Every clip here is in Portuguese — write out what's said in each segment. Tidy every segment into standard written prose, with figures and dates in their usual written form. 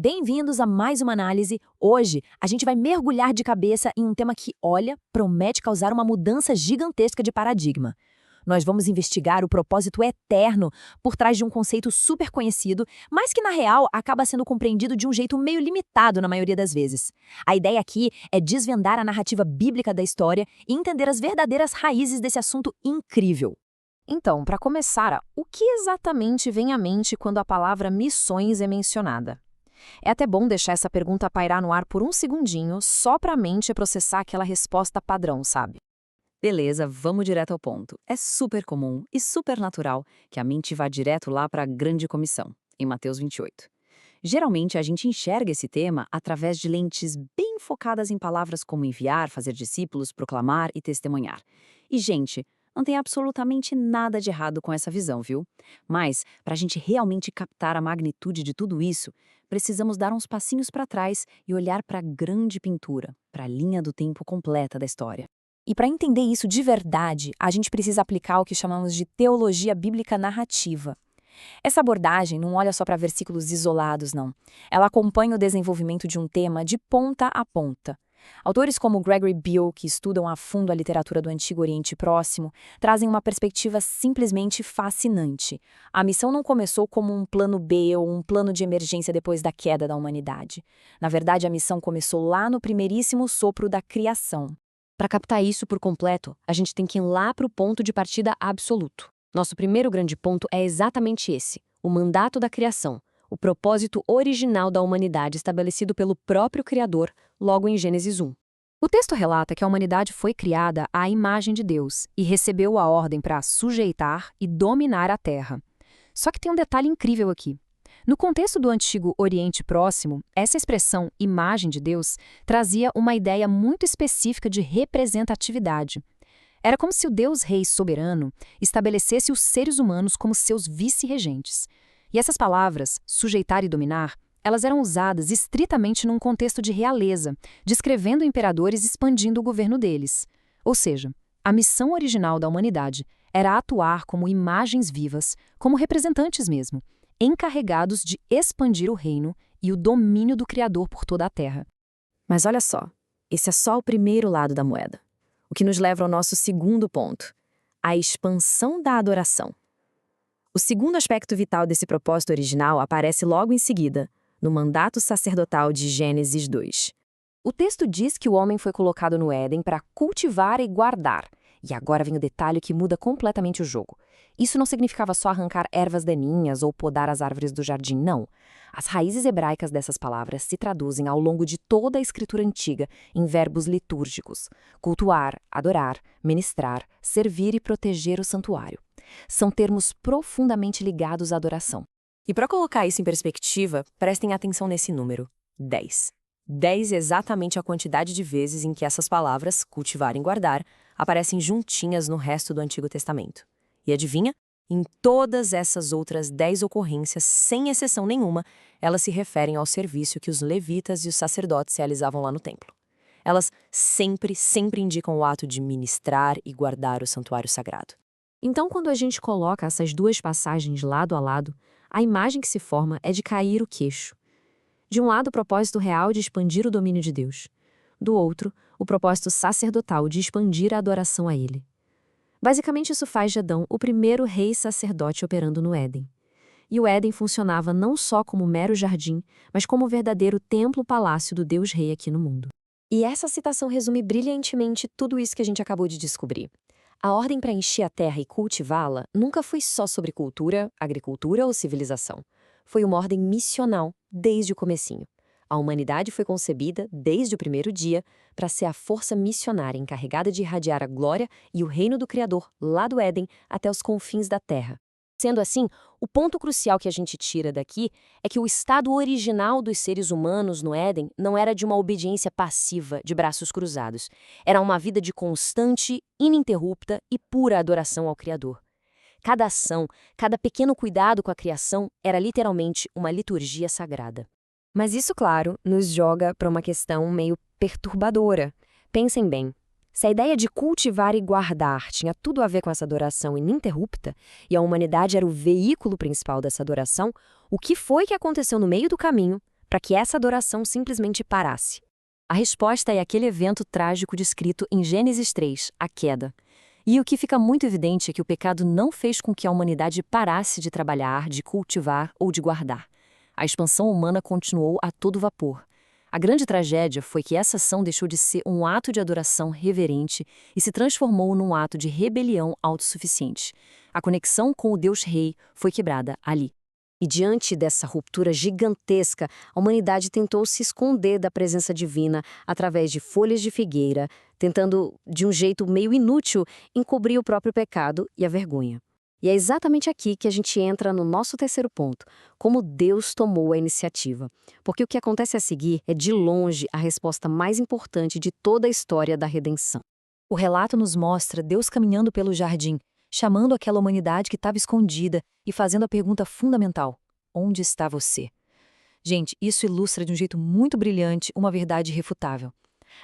Bem-vindos a mais uma análise. Hoje, a gente vai mergulhar de cabeça em um tema que, olha, promete causar uma mudança gigantesca de paradigma. Nós vamos investigar o propósito eterno por trás de um conceito super conhecido, mas que, na real, acaba sendo compreendido de um jeito meio limitado na maioria das vezes. A ideia aqui é desvendar a narrativa bíblica da história e entender as verdadeiras raízes desse assunto incrível. Então, para começar, o que exatamente vem à mente quando a palavra missões é mencionada? É até bom deixar essa pergunta pairar no ar por um segundinho, só para a mente processar aquela resposta padrão, sabe? Beleza, vamos direto ao ponto. É super comum e super natural que a mente vá direto lá para a grande comissão, em Mateus 28. Geralmente, a gente enxerga esse tema através de lentes bem focadas em palavras como enviar, fazer discípulos, proclamar e testemunhar. E, gente, não tem absolutamente nada de errado com essa visão, viu? Mas, para a gente realmente captar a magnitude de tudo isso, precisamos dar uns passinhos para trás e olhar para a grande pintura, para a linha do tempo completa da história. E para entender isso de verdade, a gente precisa aplicar o que chamamos de teologia bíblica narrativa. Essa abordagem não olha só para versículos isolados, não. Ela acompanha o desenvolvimento de um tema de ponta a ponta. Autores como Gregory Beale, que estudam a fundo a literatura do Antigo Oriente Próximo, trazem uma perspectiva simplesmente fascinante. A missão não começou como um plano B ou um plano de emergência depois da queda da humanidade. Na verdade, a missão começou lá no primeiríssimo sopro da criação. Para captar isso por completo, a gente tem que ir lá para o ponto de partida absoluto. Nosso primeiro grande ponto é exatamente esse, o mandato da criação, o propósito original da humanidade estabelecido pelo próprio Criador, logo em Gênesis 1. O texto relata que a humanidade foi criada à imagem de Deus e recebeu a ordem para sujeitar e dominar a terra. Só que tem um detalhe incrível aqui. No contexto do Antigo Oriente Próximo, essa expressão imagem de Deus trazia uma ideia muito específica de representatividade. Era como se o Deus Rei soberano estabelecesse os seres humanos como seus vice-regentes. E essas palavras, sujeitar e dominar, elas eram usadas estritamente num contexto de realeza, descrevendo imperadores expandindo o governo deles. Ou seja, a missão original da humanidade era atuar como imagens vivas, como representantes mesmo, encarregados de expandir o reino e o domínio do Criador por toda a terra. Mas olha só, esse é só o primeiro lado da moeda. O que nos leva ao nosso segundo ponto, a expansão da adoração. O segundo aspecto vital desse propósito original aparece logo em seguida, no mandato sacerdotal de Gênesis 2. O texto diz que o homem foi colocado no Éden para cultivar e guardar. E agora vem o detalhe que muda completamente o jogo. Isso não significava só arrancar ervas daninhas ou podar as árvores do jardim, não. As raízes hebraicas dessas palavras se traduzem ao longo de toda a escritura antiga em verbos litúrgicos: cultuar, adorar, ministrar, servir e proteger o santuário. São termos profundamente ligados à adoração. E para colocar isso em perspectiva, prestem atenção nesse número: 10. 10 é exatamente a quantidade de vezes em que essas palavras, cultivar e guardar, aparecem juntinhas no resto do Antigo Testamento. E adivinha? Em todas essas outras 10 ocorrências, sem exceção nenhuma, elas se referem ao serviço que os levitas e os sacerdotes realizavam lá no templo. Elas sempre indicam o ato de ministrar e guardar o santuário sagrado. Então, quando a gente coloca essas duas passagens lado a lado, a imagem que se forma é de cair o queixo. De um lado, o propósito real de expandir o domínio de Deus. Do outro, o propósito sacerdotal de expandir a adoração a Ele. Basicamente, isso faz de Adão o primeiro rei sacerdote operando no Éden. E o Éden funcionava não só como mero jardim, mas como o verdadeiro templo-palácio do Deus Rei aqui no mundo. E essa citação resume brilhantemente tudo isso que a gente acabou de descobrir. A ordem para encher a terra e cultivá-la nunca foi só sobre cultura, agricultura ou civilização. Foi uma ordem missional desde o comecinho. A humanidade foi concebida, desde o primeiro dia, para ser a força missionária encarregada de irradiar a glória e o reino do Criador, lá do Éden, até os confins da terra. Sendo assim, o ponto crucial que a gente tira daqui é que o estado original dos seres humanos no Éden não era de uma obediência passiva, de braços cruzados. Era uma vida de constante, ininterrupta e pura adoração ao Criador. Cada ação, cada pequeno cuidado com a criação era literalmente uma liturgia sagrada. Mas isso, claro, nos joga para uma questão meio perturbadora. Pensem bem. Se a ideia de cultivar e guardar tinha tudo a ver com essa adoração ininterrupta, e a humanidade era o veículo principal dessa adoração, o que foi que aconteceu no meio do caminho para que essa adoração simplesmente parasse? A resposta é aquele evento trágico descrito em Gênesis 3, a queda. E o que fica muito evidente é que o pecado não fez com que a humanidade parasse de trabalhar, de cultivar ou de guardar. A expansão humana continuou a todo vapor. A grande tragédia foi que essa ação deixou de ser um ato de adoração reverente e se transformou num ato de rebelião autossuficiente. A conexão com o Deus Rei foi quebrada ali. E diante dessa ruptura gigantesca, a humanidade tentou se esconder da presença divina através de folhas de figueira, tentando, de um jeito meio inútil, encobrir o próprio pecado e a vergonha. E é exatamente aqui que a gente entra no nosso terceiro ponto, como Deus tomou a iniciativa. Porque o que acontece a seguir é, de longe, a resposta mais importante de toda a história da redenção. O relato nos mostra Deus caminhando pelo jardim, chamando aquela humanidade que estava escondida e fazendo a pergunta fundamental: onde está você? Gente, isso ilustra de um jeito muito brilhante uma verdade irrefutável.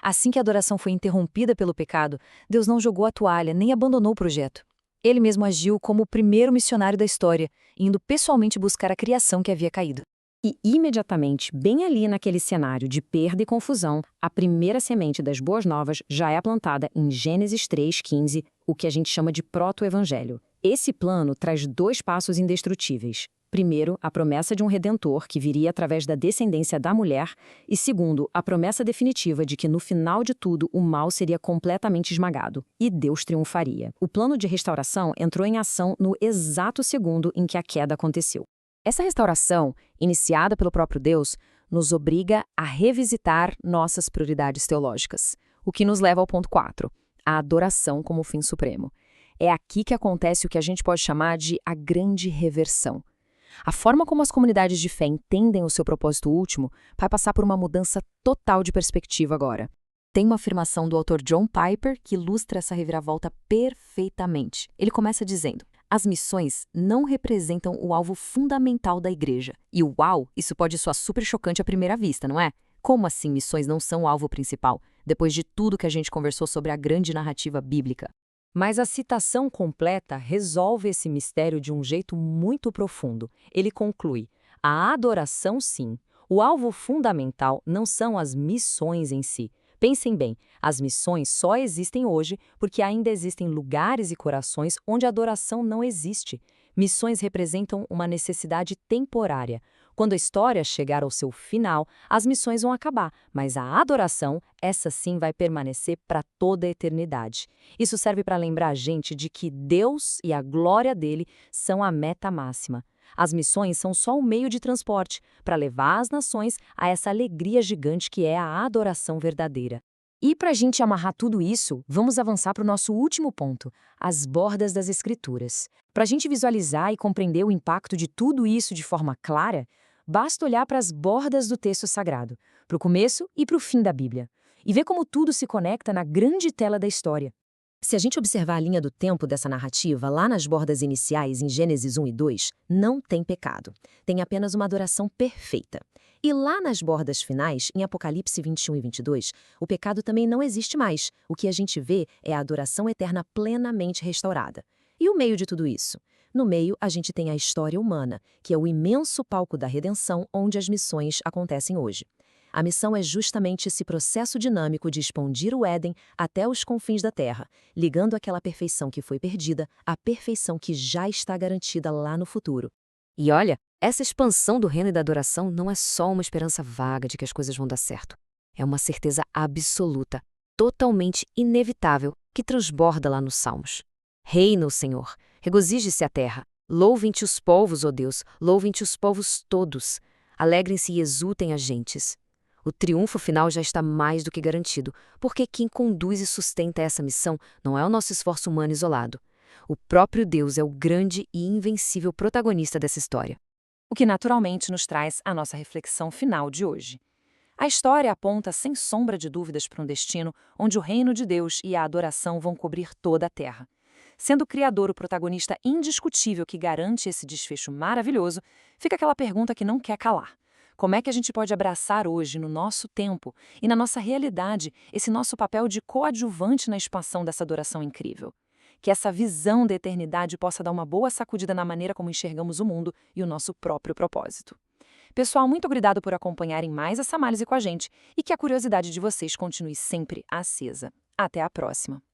Assim que a adoração foi interrompida pelo pecado, Deus não jogou a toalha nem abandonou o projeto. Ele mesmo agiu como o primeiro missionário da história, indo pessoalmente buscar a criação que havia caído. E imediatamente, bem ali naquele cenário de perda e confusão, a primeira semente das boas novas já é plantada em Gênesis 3:15, o que a gente chama de proto-evangelho. Esse plano traz 2 passos indestrutíveis. Primeiro, a promessa de um redentor que viria através da descendência da mulher, e segundo, a promessa definitiva de que no final de tudo o mal seria completamente esmagado e Deus triunfaria. O plano de restauração entrou em ação no exato segundo em que a queda aconteceu. Essa restauração, iniciada pelo próprio Deus, nos obriga a revisitar nossas prioridades teológicas, o que nos leva ao ponto 4, a adoração como fim supremo. É aqui que acontece o que a gente pode chamar de a grande reversão. A forma como as comunidades de fé entendem o seu propósito último vai passar por uma mudança total de perspectiva agora. Tem uma afirmação do autor John Piper que ilustra essa reviravolta perfeitamente. Ele começa dizendo: as missões não representam o alvo fundamental da igreja. E uau, isso pode soar super chocante à primeira vista, não é? Como assim missões não são o alvo principal, depois de tudo que a gente conversou sobre a grande narrativa bíblica? Mas a citação completa resolve esse mistério de um jeito muito profundo. Ele conclui: a adoração, sim. O alvo fundamental não são as missões em si. Pensem bem, as missões só existem hoje porque ainda existem lugares e corações onde a adoração não existe. Missões representam uma necessidade temporária. Quando a história chegar ao seu final, as missões vão acabar, mas a adoração, essa sim vai permanecer para toda a eternidade. Isso serve para lembrar a gente de que Deus e a glória dele são a meta máxima. As missões são só um meio de transporte para levar as nações a essa alegria gigante que é a adoração verdadeira. E para a gente amarrar tudo isso, vamos avançar para o nosso último ponto, as bordas das Escrituras. Para a gente visualizar e compreender o impacto de tudo isso de forma clara, basta olhar para as bordas do texto sagrado, para o começo e para o fim da Bíblia, e ver como tudo se conecta na grande tela da história. Se a gente observar a linha do tempo dessa narrativa, lá nas bordas iniciais, em Gênesis 1 e 2, não tem pecado. Tem apenas uma adoração perfeita. E lá nas bordas finais, em Apocalipse 21 e 22, o pecado também não existe mais. O que a gente vê é a adoração eterna plenamente restaurada. E o meio de tudo isso? No meio, a gente tem a história humana, que é o imenso palco da redenção onde as missões acontecem hoje. A missão é justamente esse processo dinâmico de expandir o Éden até os confins da Terra, ligando aquela perfeição que foi perdida à perfeição que já está garantida lá no futuro. E olha, essa expansão do reino e da adoração não é só uma esperança vaga de que as coisas vão dar certo. É uma certeza absoluta, totalmente inevitável, que transborda lá nos Salmos. Reina o Senhor, regozije-se a terra, louvem-te os povos, ó Deus, louvem-te os povos todos, alegrem-se e exultem as gentes. O triunfo final já está mais do que garantido, porque quem conduz e sustenta essa missão não é o nosso esforço humano isolado. O próprio Deus é o grande e invencível protagonista dessa história. O que naturalmente nos traz a nossa reflexão final de hoje. A história aponta sem sombra de dúvidas para um destino onde o reino de Deus e a adoração vão cobrir toda a terra. Sendo o Criador o protagonista indiscutível que garante esse desfecho maravilhoso, fica aquela pergunta que não quer calar. Como é que a gente pode abraçar hoje, no nosso tempo e na nossa realidade, esse nosso papel de coadjuvante na expansão dessa adoração incrível? Que essa visão da eternidade possa dar uma boa sacudida na maneira como enxergamos o mundo e o nosso próprio propósito. Pessoal, muito obrigado por acompanharem mais essa análise com a gente e que a curiosidade de vocês continue sempre acesa. Até a próxima!